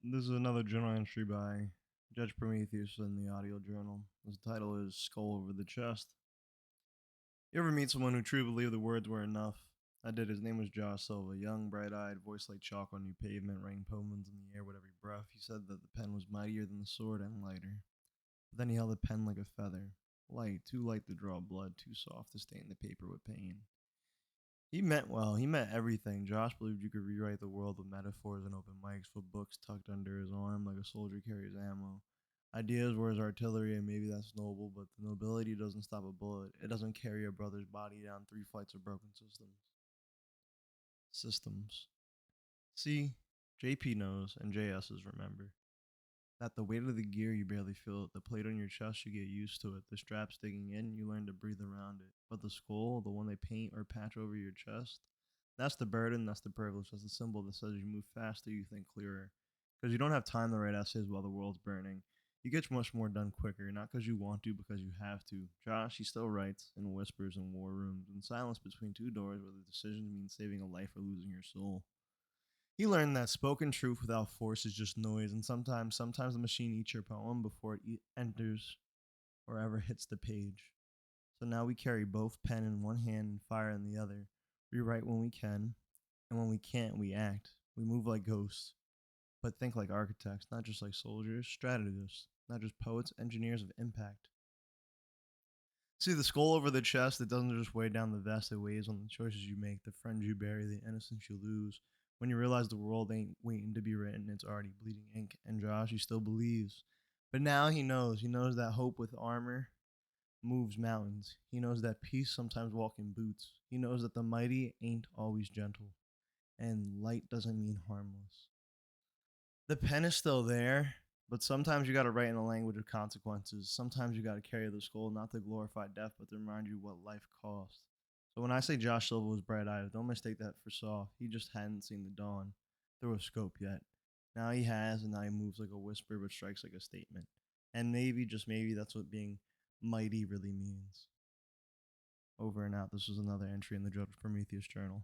This is another journal entry by Judge Prometheus in the audio journal. His title is Skull Over the Chest. You ever meet someone who truly believed the words were enough? I did. His name was Josh Silva, young, bright eyed, voice like chalk on new pavement, writing poems in the air with every breath. He said that the pen was mightier than the sword and lighter. But then he held the pen like a feather, light, too light to draw blood, too soft to stain the paper with pain. He meant well. He meant everything. Josh believed you could rewrite the world with metaphors and open mics, with books tucked under his arm like a soldier carries ammo. Ideas were his artillery, and maybe that's noble, but the nobility doesn't stop a bullet. It doesn't carry a brother's body down three flights of broken systems. See, JP knows, and JS's remember that the weight of the gear you barely feel it. The plate on your chest you get used to it. The straps digging in, you learn to breathe around it. But the skull, the one they paint or patch over your chest, that's the burden, that's the privilege, that's the symbol that says you move faster, you think clearer. Because you don't have time to write essays while the world's burning. You get much more done quicker, not because you want to, because you have to. Josh, he still writes in whispers in war rooms, in silence between two doors where the decisions mean saving a life or losing your soul. He learned that spoken truth without force is just noise, and sometimes the machine eats your poem before it enters or ever hits the page. So now we carry both pen in one hand and fire in the other. We write when we can, and when we can't, we act. We move like ghosts, but think like architects, not just like soldiers, strategists, not just poets, engineers of impact. See the skull over the chest, it doesn't just weigh down the vest, it weighs on the choices you make, the friends you bury, the innocence you lose. When you realize the world ain't waiting to be written, it's already bleeding ink. And Josh, he still believes. But now he knows. He knows that hope with armor moves mountains. He knows that peace sometimes walks in boots. He knows that the mighty ain't always gentle. And light doesn't mean harmless. The pen is still there, but sometimes you got to write in a language of consequences. Sometimes you got to carry the skull, not to glorify death, but to remind you what life costs. So when I say Josh Silva was bright eyed, don't mistake that for soft. He just hadn't seen the dawn through a scope yet. Now he has, and now he moves like a whisper, but strikes like a statement. And maybe, just maybe, that's what being mighty really means. Over and out. This was another entry in the Judge Prometheus Journal.